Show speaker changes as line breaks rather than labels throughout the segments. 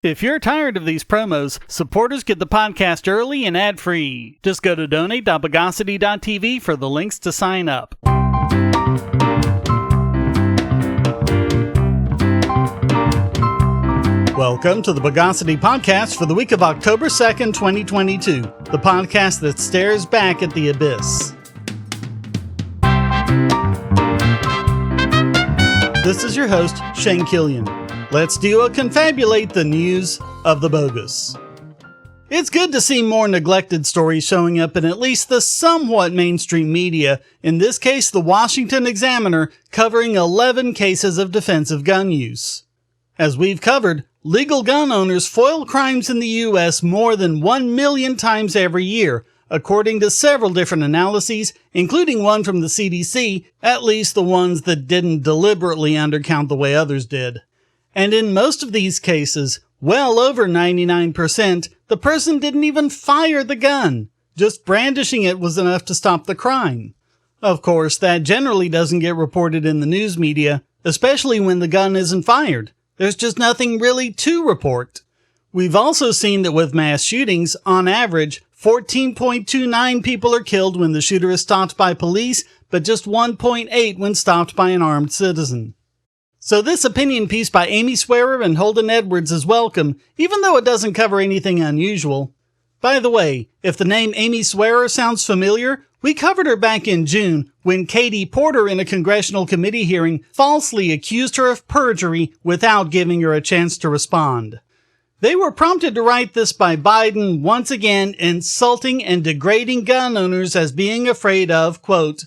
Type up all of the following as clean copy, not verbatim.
If you're tired of these promos, supporters get the podcast early and ad-free. Just go to donate.bogosity.tv for the links to sign up. Welcome to the Bogosity Podcast for the week of October 2nd, 2022. The podcast that stares back at the abyss. This is your host, Shane Killian. Let's confabulate the news of the bogus. It's good to see more neglected stories showing up in at least the somewhat mainstream media, in this case the Washington Examiner, covering 11 cases of defensive gun use. As we've covered, legal gun owners foil crimes in the U.S. more than 1 million times every year, according to several different analyses, including one from the CDC, at least the ones that didn't deliberately undercount the way others did. And in most of these cases, well over 99%, the person didn't even fire the gun. Just brandishing it was enough to stop the crime. Of course, that generally doesn't get reported in the news media, especially when the gun isn't fired. There's just nothing really to report. We've also seen that with mass shootings, on average, 14.29 people are killed when the shooter is stopped by police, but just 1.8 when stopped by an armed citizen. So this opinion piece by Amy Swearer and Holden Edwards is welcome, even though it doesn't cover anything unusual. By the way, if the name Amy Swearer sounds familiar, we covered her back in June when Katie Porter in a congressional committee hearing falsely accused her of perjury without giving her a chance to respond. They were prompted to write this by Biden once again insulting and degrading gun owners as being afraid of, quote,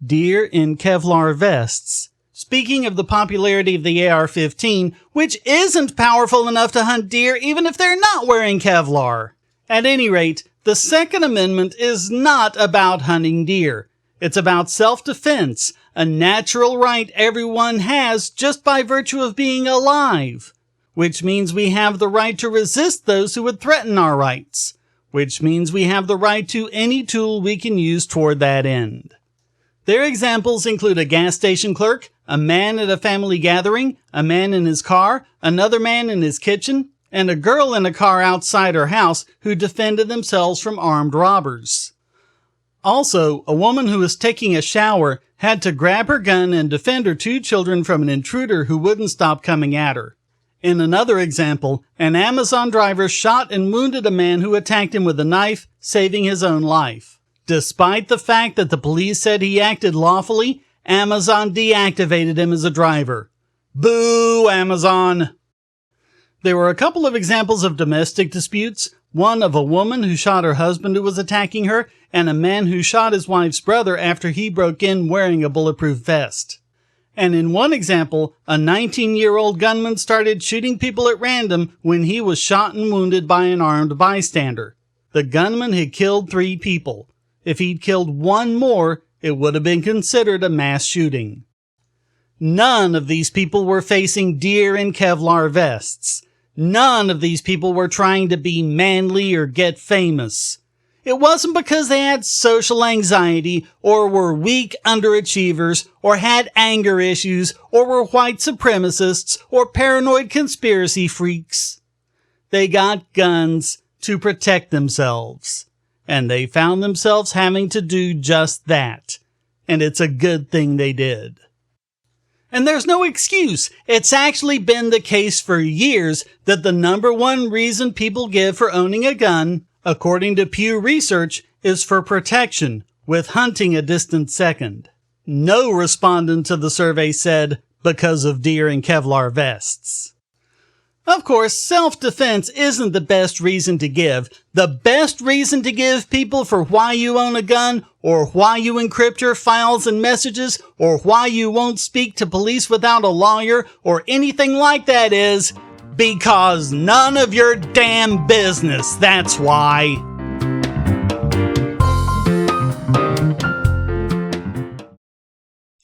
deer in Kevlar vests. Speaking of the popularity of the AR-15, which isn't powerful enough to hunt deer even if they're not wearing Kevlar. At any rate, the Second Amendment is not about hunting deer. It's about self-defense, a natural right everyone has just by virtue of being alive. Which means we have the right to resist those who would threaten our rights. Which means we have the right to any tool we can use toward that end. Their examples include a gas station clerk, a man at a family gathering, a man in his car, another man in his kitchen, and a girl in a car outside her house who defended themselves from armed robbers. Also, a woman who was taking a shower had to grab her gun and defend her 2 children from an intruder who wouldn't stop coming at her. In another example, an Amazon driver shot and wounded a man who attacked him with a knife, saving his own life. Despite the fact that the police said he acted lawfully, Amazon deactivated him as a driver. Boo, Amazon! There were a couple of examples of domestic disputes, one of a woman who shot her husband who was attacking her, and a man who shot his wife's brother after he broke in wearing a bulletproof vest. And in one example, a 19-year-old gunman started shooting people at random when he was shot and wounded by an armed bystander. The gunman had killed 3 people. If he'd killed 1 more, it would have been considered a mass shooting. None of these people were facing deer in Kevlar vests. None of these people were trying to be manly or get famous. It wasn't because they had social anxiety, or were weak underachievers, or had anger issues, or were white supremacists, or paranoid conspiracy freaks. They got guns to protect themselves. And they found themselves having to do just that. And it's a good thing they did. And there's no excuse. It's actually been the case for years that the number one reason people give for owning a gun, according to Pew Research, is for protection, with hunting a distant second. No respondent to the survey said, because of deer in Kevlar vests. Of course, self-defense isn't the best reason to give. The best reason to give people for why you own a gun, or why you encrypt your files and messages, or why you won't speak to police without a lawyer, or anything like that is, because none of your damn business. That's why.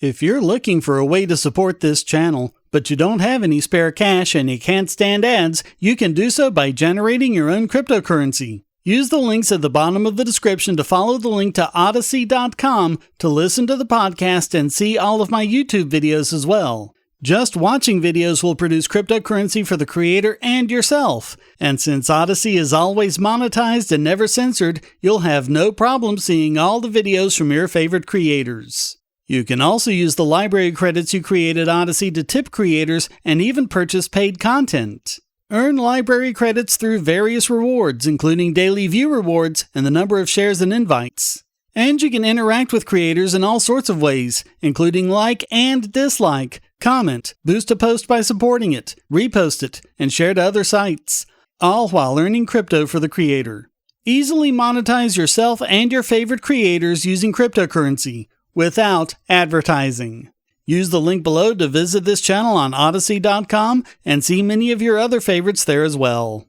If you're looking for a way to support this channel, but you don't have any spare cash and you can't stand ads, you can do so by generating your own cryptocurrency. Use the links at the bottom of the description to follow the link to Odysee.com to listen to the podcast and see all of my YouTube videos as well. Just watching videos will produce cryptocurrency for the creator and yourself. And since Odysee is always monetized and never censored, you'll have no problem seeing all the videos from your favorite creators. You can also use the library credits you created Odysee to tip creators and even purchase paid content. Earn library credits through various rewards, including daily view rewards and the number of shares and invites. And you can interact with creators in all sorts of ways, including like and dislike, comment, boost a post by supporting it, repost it, and share to other sites, all while earning crypto for the creator. Easily monetize yourself and your favorite creators using cryptocurrency without advertising. Use the link below to visit this channel on Odysee.com and see many of your other favorites there as well.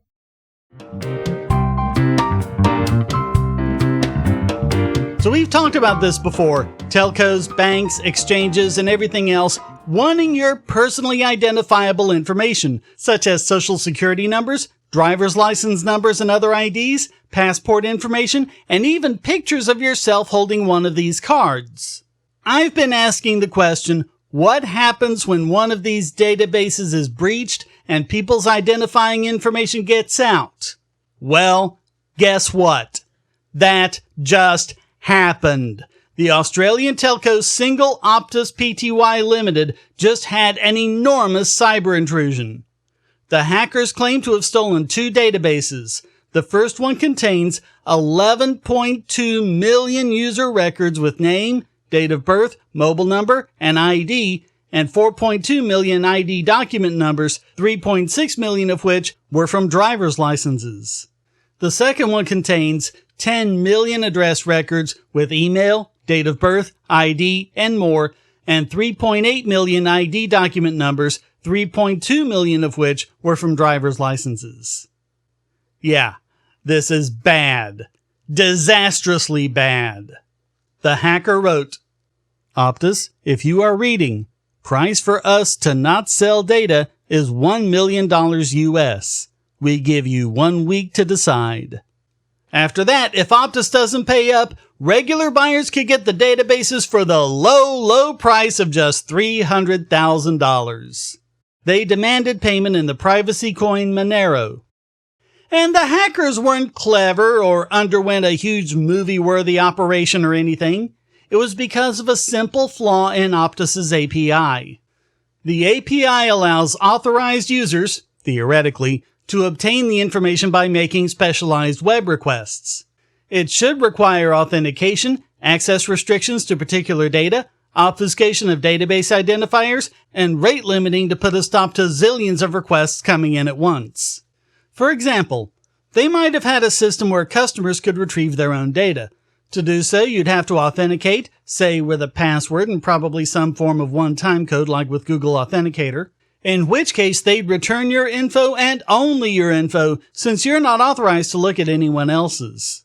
So we've talked about this before. Telcos, banks, exchanges, and everything else wanting your personally identifiable information, such as social security numbers, driver's license numbers and other IDs, passport information, and even pictures of yourself holding one of these cards. I've been asking the question, what happens when one of these databases is breached and people's identifying information gets out? Well, guess what? That just happened. The Australian telco Single Optus Pty Limited just had an enormous cyber intrusion. The hackers claim to have stolen 2 databases. The first one contains 11.2 million user records with name, date of birth, mobile number, and ID, and 4.2 million ID document numbers, 3.6 million of which were from driver's licenses. The second one contains 10 million address records with email, date of birth, ID, and more, and 3.8 million ID document numbers, 3.2 million of which were from driver's licenses. Yeah, this is bad. Disastrously bad. The hacker wrote, Optus, if you are reading, price for us to not sell data is $1 million US. We give you 1 week to decide. After that, if Optus doesn't pay up, regular buyers could get the databases for the low price of just $300,000. They demanded payment in the privacy coin Monero. And the hackers weren't clever or underwent a huge movie-worthy operation or anything. It was because of a simple flaw in Optus's API. The API allows authorized users, theoretically, to obtain the information by making specialized web requests. It should require authentication, access restrictions to particular data, obfuscation of database identifiers, and rate limiting to put a stop to zillions of requests coming in at once. For example, they might have had a system where customers could retrieve their own data. To do so, you'd have to authenticate, say with a password and probably some form of one-time code like with Google Authenticator, in which case they'd return your info and only your info, since you're not authorized to look at anyone else's.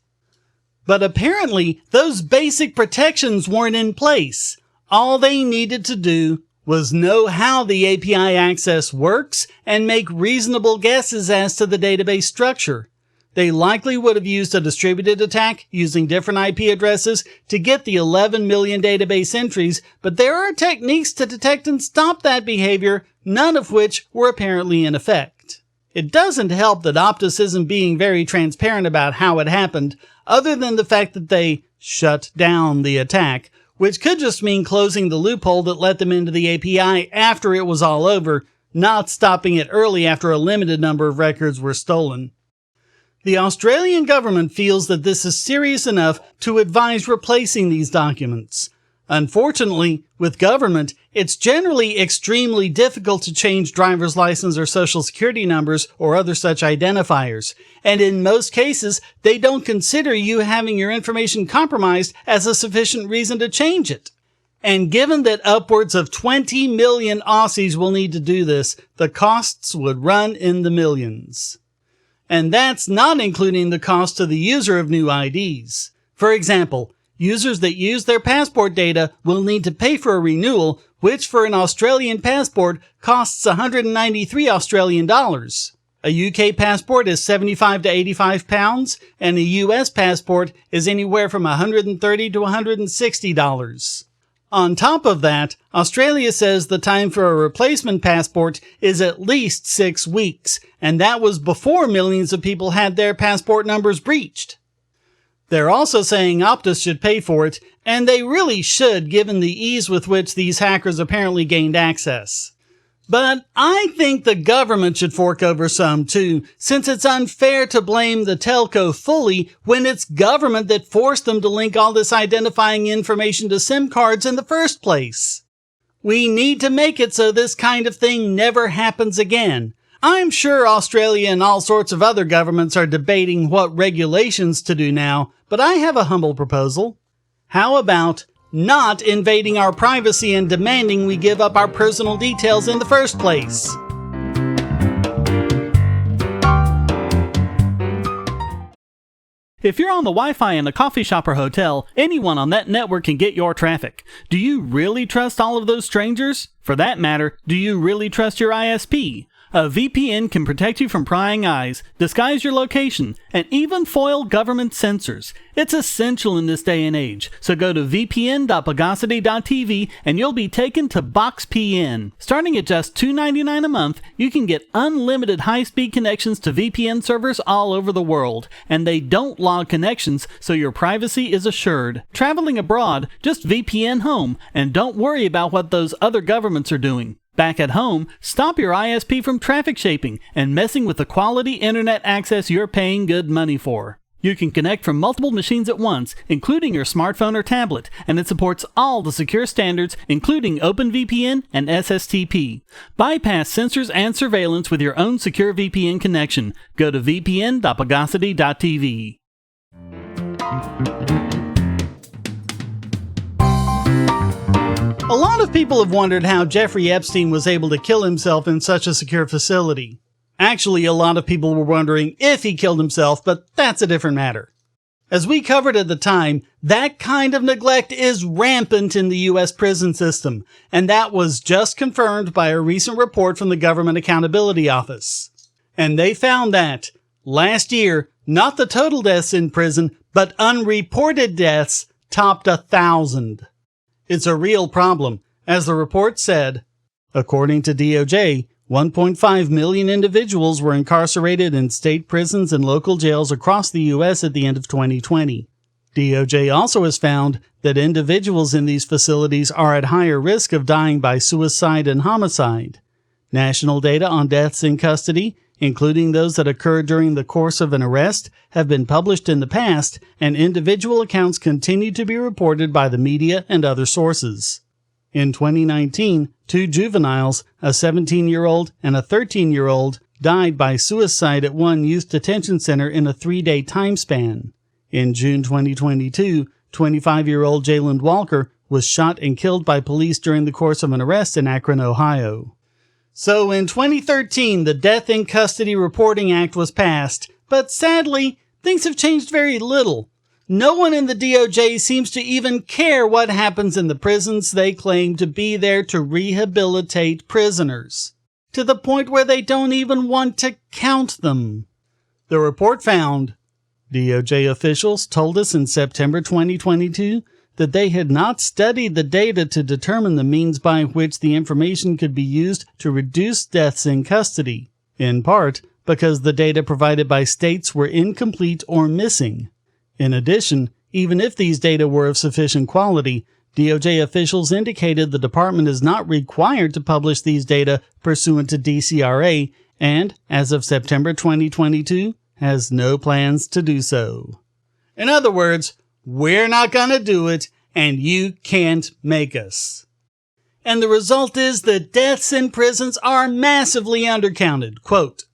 But apparently, those basic protections weren't in place. All they needed to do was know how the API access works and make reasonable guesses as to the database structure. They likely would have used a distributed attack using different IP addresses to get the 11 million database entries, but there are techniques to detect and stop that behavior, none of which were apparently in effect. It doesn't help that Optus isn't being very transparent about how it happened, other than the fact that they shut down the attack, which could just mean closing the loophole that let them into the API after it was all over, not stopping it early after a limited number of records were stolen. The Australian government feels that this is serious enough to advise replacing these documents. Unfortunately, with government, it's generally extremely difficult to change driver's license or social security numbers or other such identifiers, and in most cases, they don't consider you having your information compromised as a sufficient reason to change it. And given that upwards of 20 million Aussies will need to do this, the costs would run in the millions. And that's not including the cost to the user of new IDs. For example, users that use their passport data will need to pay for a renewal, which for an Australian passport costs 193 Australian dollars. A UK passport is 75 to 85 pounds, and a US passport is anywhere from $130 to $160. On top of that, Australia says the time for a replacement passport is at least 6 weeks, and that was before millions of people had their passport numbers breached. They're also saying Optus should pay for it, and they really should given the ease with which these hackers apparently gained access. But I think the government should fork over some too, since it's unfair to blame the telco fully when it's government that forced them to link all this identifying information to SIM cards in the first place. We need to make it so this kind of thing never happens again. I'm sure Australia and all sorts of other governments are debating what regulations to do now, but I have a humble proposal. How about not invading our privacy and demanding we give up our personal details in the first place?
If you're on the Wi-Fi in a coffee shop or hotel, anyone on that network can get your traffic. Do you really trust all of those strangers? For that matter, do you really trust your ISP? A VPN can protect you from prying eyes, disguise your location, and even foil government censors. It's essential in this day and age, so go to vpn.bogosity.tv and you'll be taken to BoxPN. Starting at just $2.99 a month, you can get unlimited high-speed connections to VPN servers all over the world, and they don't log connections, so your privacy is assured. Traveling abroad, just VPN home, and don't worry about what those other governments are doing. Back at home, stop your ISP from traffic shaping and messing with the quality internet access you're paying good money for. You can connect from multiple machines at once, including your smartphone or tablet, and it supports all the secure standards, including OpenVPN and SSTP. Bypass censors and surveillance with your own secure VPN connection. Go to vpn.bogosity.tv.
A lot of people have wondered how Jeffrey Epstein was able to kill himself in such a secure facility. Actually, a lot of people were wondering if he killed himself, but that's a different matter. As we covered at the time, that kind of neglect is rampant in the U.S. prison system, and that was just confirmed by a recent report from the Government Accountability Office. And they found that, last year, not the total deaths in prison, but unreported deaths topped 1,000. It's a real problem. As the report said, according to DOJ, 1.5 million individuals were incarcerated in state prisons and local jails across the U.S. at the end of 2020. DOJ also has found that individuals in these facilities are at higher risk of dying by suicide and homicide. National data on deaths in custody, including those that occurred during the course of an arrest, have been published in the past, and individual accounts continue to be reported by the media and other sources. In 2019, 2 juveniles, a 17-year-old and a 13-year-old, died by suicide at one youth detention center in a 3-day time span. In June 2022, 25-year-old Jayland Walker was shot and killed by police during the course of an arrest in Akron, Ohio. So in 2013, the Death in Custody Reporting Act was passed, but sadly, things have changed very little. No one in the DOJ seems to even care what happens in the prisons they claim to be there to rehabilitate prisoners, to the point where they don't even want to count them. The report found, DOJ officials told us in September 2022 that they had not studied the data to determine the means by which the information could be used to reduce deaths in custody, in part because the data provided by states were incomplete or missing. In addition, even if these data were of sufficient quality, DOJ officials indicated the department is not required to publish these data pursuant to DCRA and, as of September 2022, has no plans to do so. In other words, we're not gonna do it, and you can't make us. And the result is that deaths in prisons are massively undercounted. Quote,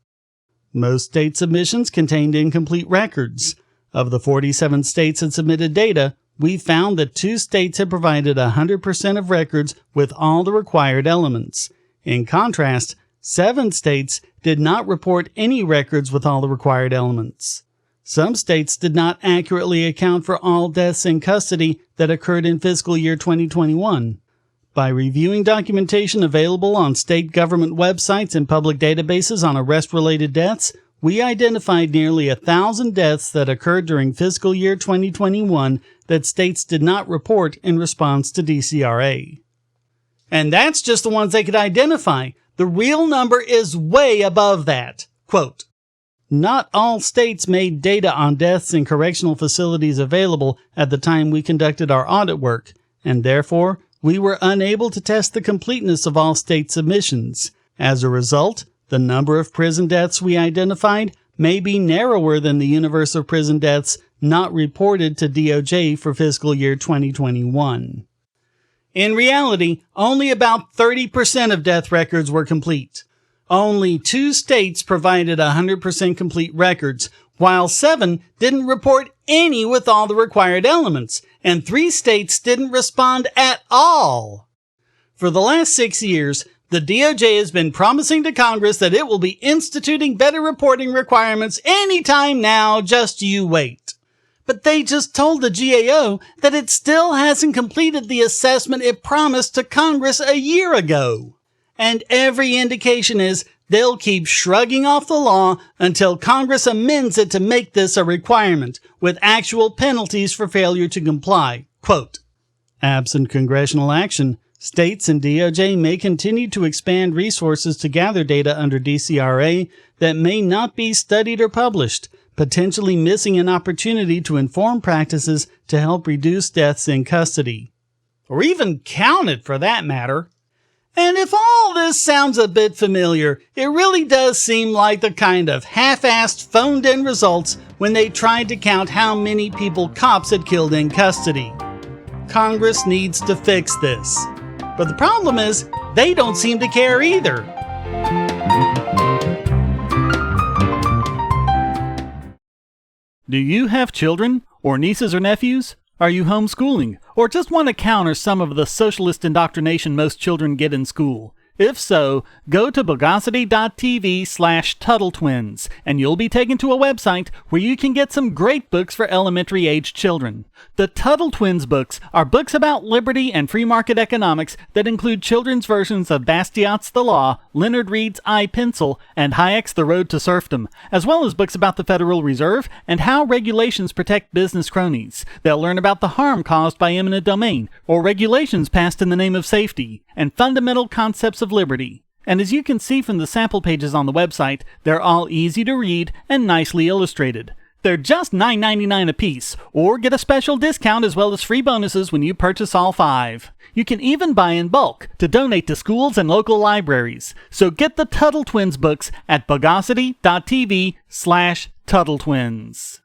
most state submissions contained incomplete records. Of the 47 states that submitted data, we found that 2 states had provided 100% of records with all the required elements. In contrast, 7 states did not report any records with all the required elements. Some states did not accurately account for all deaths in custody that occurred in fiscal year 2021. By reviewing documentation available on state government websites and public databases on arrest-related deaths, we identified nearly 1,000 deaths that occurred during fiscal year 2021 that states did not report in response to DCRA. And that's just the ones they could identify. The real number is way above that. Quote, "Not all states made data on deaths in correctional facilities available at the time we conducted our audit work, and therefore we were unable to test the completeness of all state submissions. As a result, the number of prison deaths we identified may be narrower than the universe of prison deaths not reported to DOJ for fiscal year 2021. In reality, only about 30% of death records were complete. Only 2 states provided 100% complete records, while 7 didn't report any with all the required elements, and 3 states didn't respond at all. For the last 6 years, the DOJ has been promising to Congress that it will be instituting better reporting requirements anytime now, just you wait. But they just told the GAO that it still hasn't completed the assessment it promised to Congress a year ago. And every indication is they'll keep shrugging off the law until Congress amends it to make this a requirement, with actual penalties for failure to comply. Quote, "Absent congressional action, states and DOJ may continue to expand resources to gather data under DCRA that may not be studied or published, potentially missing an opportunity to inform practices to help reduce deaths in custody." Or even counted, for that matter. And if all this sounds a bit familiar, it really does seem like the kind of half-assed, phoned-in results when they tried to count how many people cops had killed in custody. Congress needs to fix this. But the problem is, they don't seem to care either.
Do you have children, or nieces or nephews? Are you homeschooling, or just want to counter some of the socialist indoctrination most children get in school? If so, go to bogosity.tv/TuttleTwins, and you'll be taken to a website where you can get some great books for elementary-aged children. The Tuttle Twins books are books about liberty and free market economics that include children's versions of Bastiat's The Law, Leonard Read's I, Pencil, and Hayek's The Road to Serfdom, as well as books about the Federal Reserve and how regulations protect business cronies. They'll learn about the harm caused by eminent domain, or regulations passed in the name of safety, and fundamental concepts of liberty. And as you can see from the sample pages on the website, they're all easy to read and nicely illustrated. They're just $9.99 a piece, or get a special discount as well as free bonuses when you purchase all 5. You can even buy in bulk to donate to schools and local libraries. So get the Tuttle Twins books at bogosity.tv/TuttleTwins.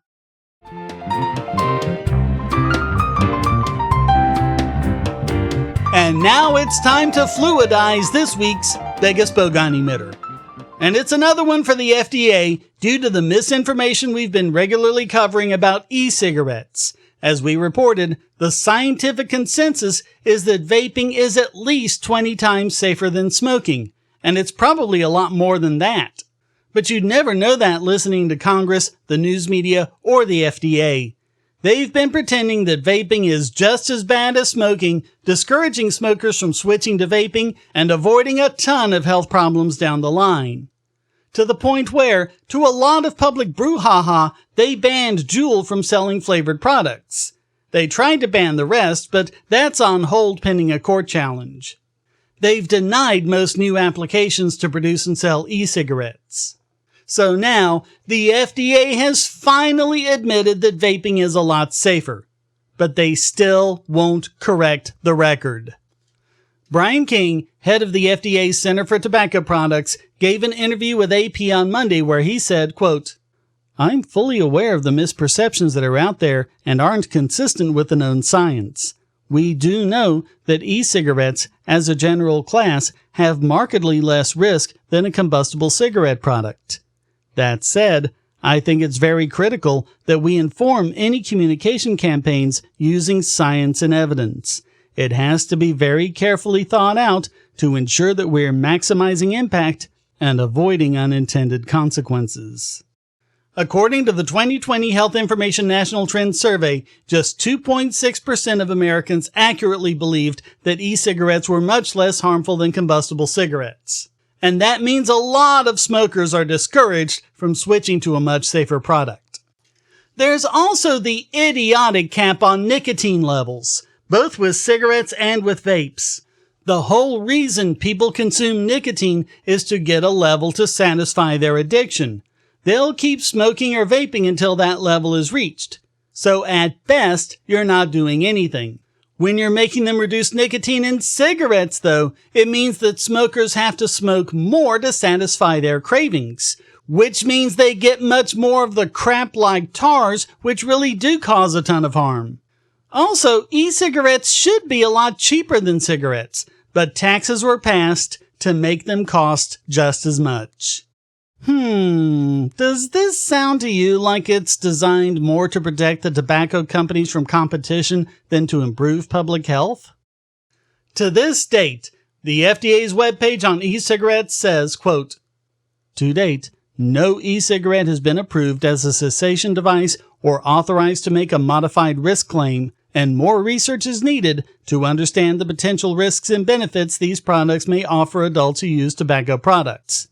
And now it's time to fluidize this week's biggest bogon emitter. And it's another one for the FDA due to the misinformation we've been regularly covering about e-cigarettes. As we reported, the scientific consensus is that vaping is at least 20 times safer than smoking, and it's probably a lot more than that. But you'd never know that listening to Congress, the news media, or the FDA. They've been pretending that vaping is just as bad as smoking, discouraging smokers from switching to vaping, and avoiding a ton of health problems down the line. To the point where, to a lot of public brouhaha, they banned Juul from selling flavored products. They tried to ban the rest, but that's on hold pending a court challenge. They've denied most new applications to produce and sell e-cigarettes. So now, the FDA has finally admitted that vaping is a lot safer, but they still won't correct the record. Brian King, head of the FDA's Center for Tobacco Products, gave an interview with AP on Monday where he said, quote, "I'm fully aware of the misperceptions that are out there and aren't consistent with the known science. We do know that e-cigarettes, as a general class, have markedly less risk than a combustible cigarette product. That said, I think it's very critical that we inform any communication campaigns using science and evidence. It has to be very carefully thought out to ensure that we're maximizing impact and avoiding unintended consequences." According to the 2020 Health Information National Trends Survey, just 2.6% of Americans accurately believed that e-cigarettes were much less harmful than combustible cigarettes. and that means a lot of smokers are discouraged from switching to a much safer product. There's also the idiotic cap on nicotine levels, both with cigarettes and with vapes. The whole reason people consume nicotine is to get a level to satisfy their addiction. They'll keep smoking or vaping until that level is reached. So at best, you're not doing anything. When you're making them reduce nicotine in cigarettes, though, it means that smokers have to smoke more to satisfy their cravings, which means they get much more of the crap like tars, which really do cause a ton of harm. Also, e-cigarettes should be a lot cheaper than cigarettes, but taxes were passed to make them cost just as much. Does this sound to you like it's designed more to protect the tobacco companies from competition than to improve public health? To this date, the FDA's webpage on e-cigarettes says, quote, "To date, no e-cigarette has been approved as a cessation device or authorized to make a modified risk claim, and more research is needed to understand the potential risks and benefits these products may offer adults who use tobacco products."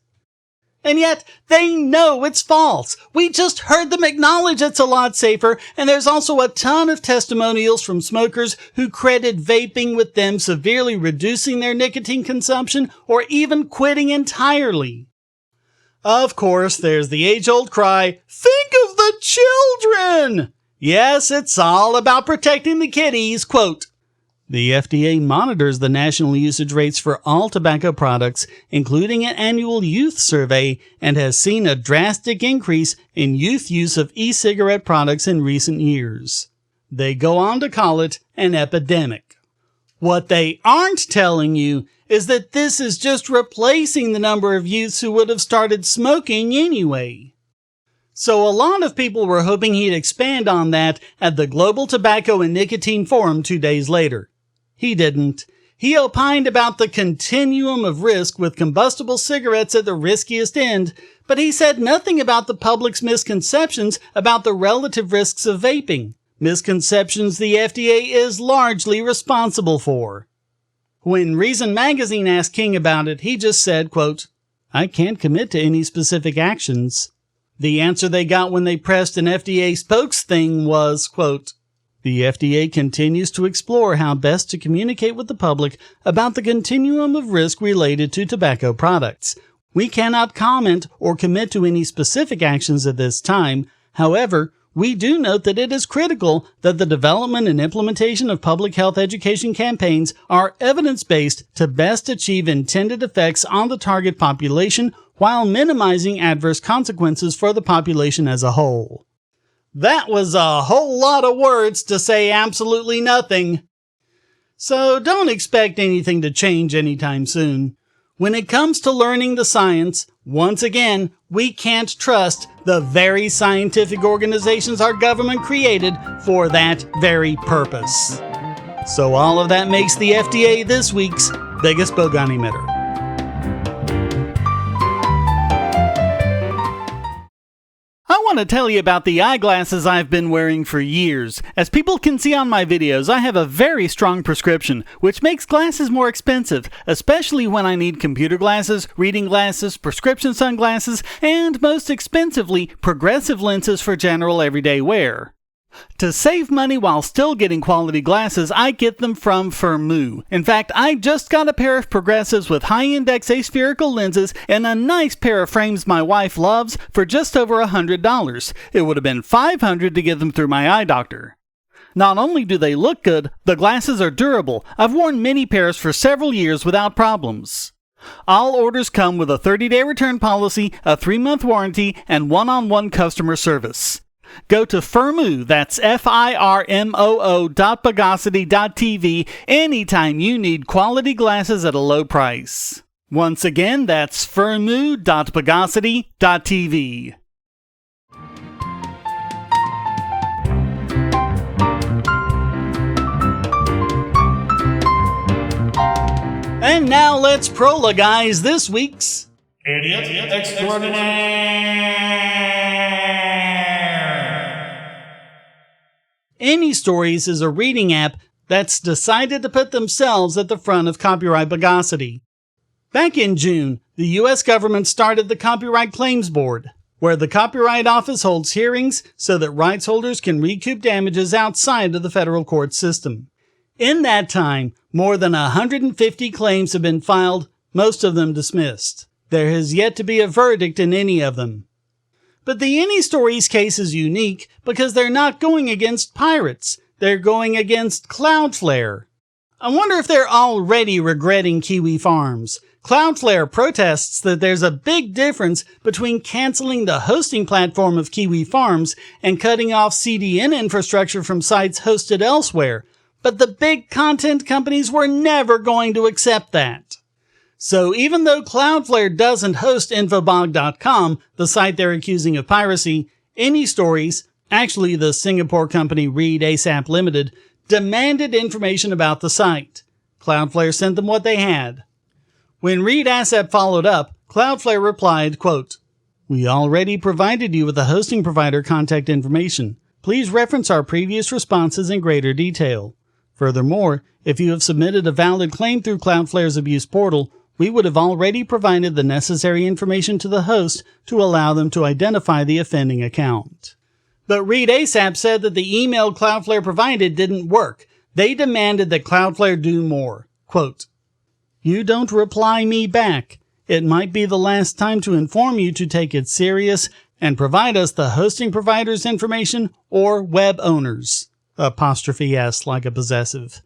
And yet, they know it's false. We just heard them acknowledge it's a lot safer, and there's also a ton of testimonials from smokers who credit vaping with them severely reducing their nicotine consumption or even quitting entirely. Of course, there's the age-old cry, "Think of the children!" Yes, it's all about protecting the kiddies. Quote, "The FDA monitors the national usage rates for all tobacco products, including an annual youth survey, and has seen a drastic increase in youth use of e-cigarette products in recent years." They go on to call it an epidemic. What they aren't telling you is that this is just replacing the number of youths who would have started smoking anyway. So a lot of people were hoping he'd expand on that at the Global Tobacco and Nicotine Forum 2 days later. He didn't. He opined about the continuum of risk with combustible cigarettes at the riskiest end, but he said nothing about the public's misconceptions about the relative risks of vaping, misconceptions the FDA is largely responsible for. When Reason Magazine asked King about it, he just said, quote, "I can't commit to any specific actions." The answer they got when they pressed an FDA spokes thing was, quote, "The FDA continues to explore how best to communicate with the public about the continuum of risk related to tobacco products. We cannot comment or commit to any specific actions at this time. However, we do note that it is critical that the development and implementation of public health education campaigns are evidence-based to best achieve intended effects on the target population while minimizing adverse consequences for the population as a whole." That was a whole lot of words to say absolutely nothing. So don't expect anything to change anytime soon. When it comes to learning the science, once again, we can't trust the very scientific organizations our government created for that very purpose. So all of that makes the FDA this week's biggest bogon emitter.
I want to tell you about the eyeglasses I've been wearing for years. As people can see on my videos, I have a very strong prescription, which makes glasses more expensive, especially when I need computer glasses, reading glasses, prescription sunglasses, and most expensively, progressive lenses for general everyday wear. To save money while still getting quality glasses, I get them from Firmoo. In fact, I just got a pair of progressives with high-index aspherical lenses and a nice pair of frames my wife loves for just over $100. It would have been $500 to get them through my eye doctor. Not only do they look good, the glasses are durable. I've worn many pairs for several years without problems. All orders come with a 30-day return policy, a 3-month warranty, and one-on-one customer service. Go to Firmoo, that's FIRMOO.Bogosity.tv anytime you need quality glasses at a low price. Once again, that's Firmoo.Bogosity.tv.
And now let's prologize this week's
Idiot Extraordinaire!
AnyStories is a reading app that's decided to put themselves at the front of copyright Bogosity. Back in June, the U.S. government started the Copyright Claims Board, where the Copyright Office holds hearings so that rights holders can recoup damages outside of the federal court system. In that time, more than 150 claims have been filed, most of them dismissed. There has yet to be a verdict in any of them. But the AnyStories case is unique because they're not going against pirates. They're going against Cloudflare. I wonder if they're already regretting Kiwi Farms. Cloudflare protests that there's a big difference between canceling the hosting platform of Kiwi Farms and cutting off CDN infrastructure from sites hosted elsewhere. But the big content companies were never going to accept that. So even though Cloudflare doesn't host Infobog.com, the site they're accusing of piracy, AnyStories, actually the Singapore company Read ASAP Limited, demanded information about the site. Cloudflare sent them what they had. When Read ASAP followed up, Cloudflare replied, quote, "We already provided you with the hosting provider contact information. Please reference our previous responses in greater detail. Furthermore, if you have submitted a valid claim through Cloudflare's abuse portal, we would have already provided the necessary information to the host to allow them to identify the offending account." But Read ASAP said that the email Cloudflare provided didn't work. They demanded that Cloudflare do more. Quote, "You don't reply me back. It might be the last time to inform you to take it serious and provide us the hosting provider's information or web owners." Apostrophe S like a possessive.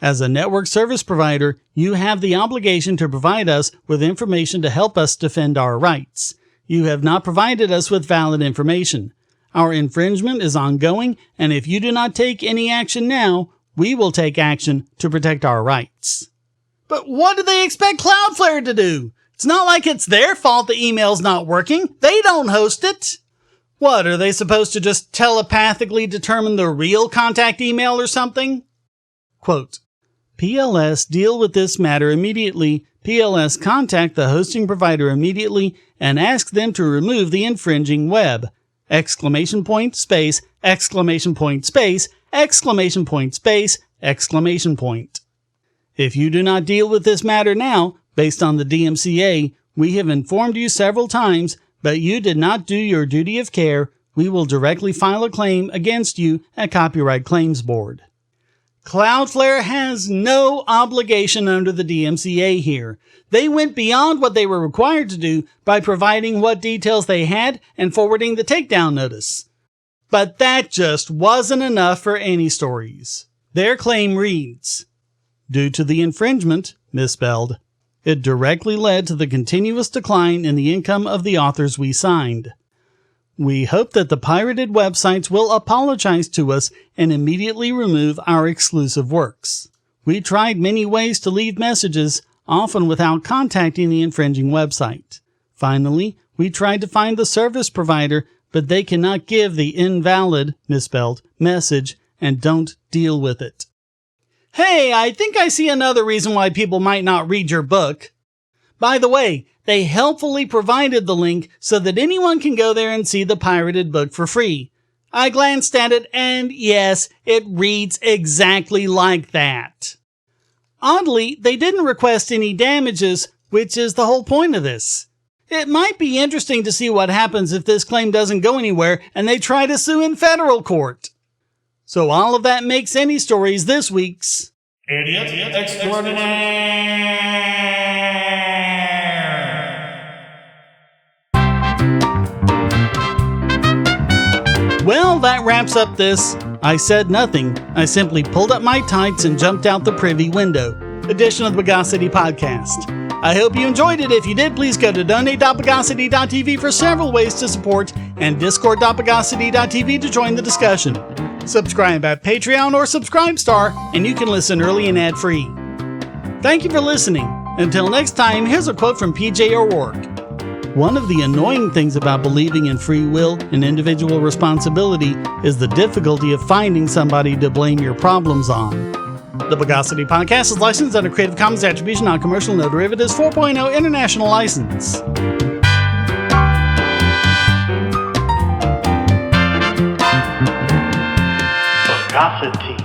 "As a network service provider, you have the obligation to provide us with information to help us defend our rights. You have not provided us with valid information. Our infringement is ongoing, and if you do not take any action now, we will take action to protect our rights." But what do they expect Cloudflare to do? It's not like it's their fault the email's not working. They don't host it. What, are they supposed to just telepathically determine the real contact email or something? Quote, "PLS deal with this matter immediately. PLS contact the hosting provider immediately and ask them to remove the infringing web. ! Space, ! Space, ! Space, ! If you do not deal with this matter now, based on the DMCA, we have informed you several times, but you did not do your duty of care. We will directly file a claim against you at Copyright Claims Board." Cloudflare has no obligation under the DMCA here. They went beyond what they were required to do by providing what details they had and forwarding the takedown notice. But that just wasn't enough for AnyStories. Their claim reads, "Due to the infringement, misspelled, it directly led to the continuous decline in the income of the authors we signed. We hope that the pirated websites will apologize to us and immediately remove our exclusive works. We tried many ways to leave messages, often without contacting the infringing website. Finally, we tried to find the service provider, but they cannot give the invalid, misspelled, message and don't deal with it." Hey, I think I see another reason why people might not read your book. By the way, they helpfully provided the link so that anyone can go there and see the pirated book for free. I glanced at it and yes, it reads exactly like that. Oddly, they didn't request any damages, which is the whole point of this. It might be interesting to see what happens if this claim doesn't go anywhere and they try to sue in federal court. So all of that makes AnyStories this week's Idiot Extraordinaire. Well, that wraps up this I Said Nothing. I simply pulled up my tights and jumped out the privy window edition of the Bogosity Podcast. I hope you enjoyed it. If you did, please go to donate.bogosity.tv for several ways to support and discord.bogosity.tv to join the discussion. Subscribe at Patreon or Subscribestar, and you can listen early and ad-free. Thank you for listening. Until next time, here's a quote from P.J. O'Rourke. "One of the annoying things about believing in free will and individual responsibility is the difficulty of finding somebody to blame your problems on." The Bogosity Podcast is licensed under Creative Commons Attribution Non-Commercial No Derivatives 4.0 International License. Bogosity.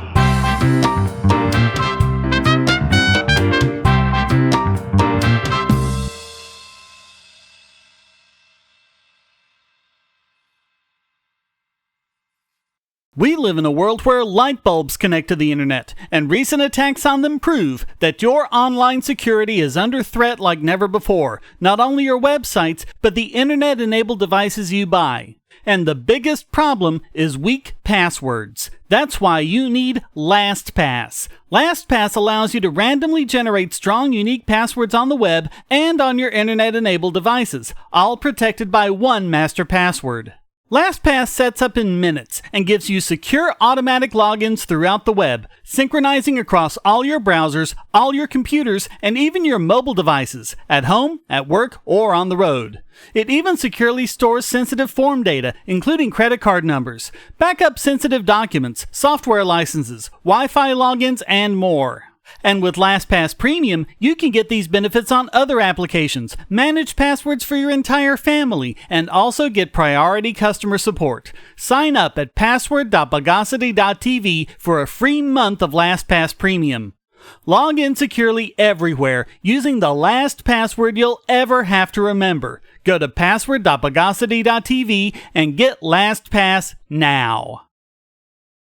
We live in a world where light bulbs connect to the internet, and recent attacks on them prove that your online security is under threat like never before. Not only your websites, but the internet-enabled devices you buy. And the biggest problem is weak passwords. That's why you need LastPass. LastPass allows you to randomly generate strong, unique passwords on the web and on your internet-enabled devices, all protected by one master password. LastPass sets up in minutes and gives you secure automatic logins throughout the web, synchronizing across all your browsers, all your computers, and even your mobile devices, at home, at work, or on the road. It even securely stores sensitive form data, including credit card numbers, backup sensitive documents, software licenses, Wi-Fi logins, and more. And with LastPass Premium, you can get these benefits on other applications, manage passwords for your entire family, and also get priority customer support. Sign up at password.bogosity.tv for a free month of LastPass Premium. Log in securely everywhere using the last password you'll ever have to remember. Go to password.bogosity.tv and get LastPass now.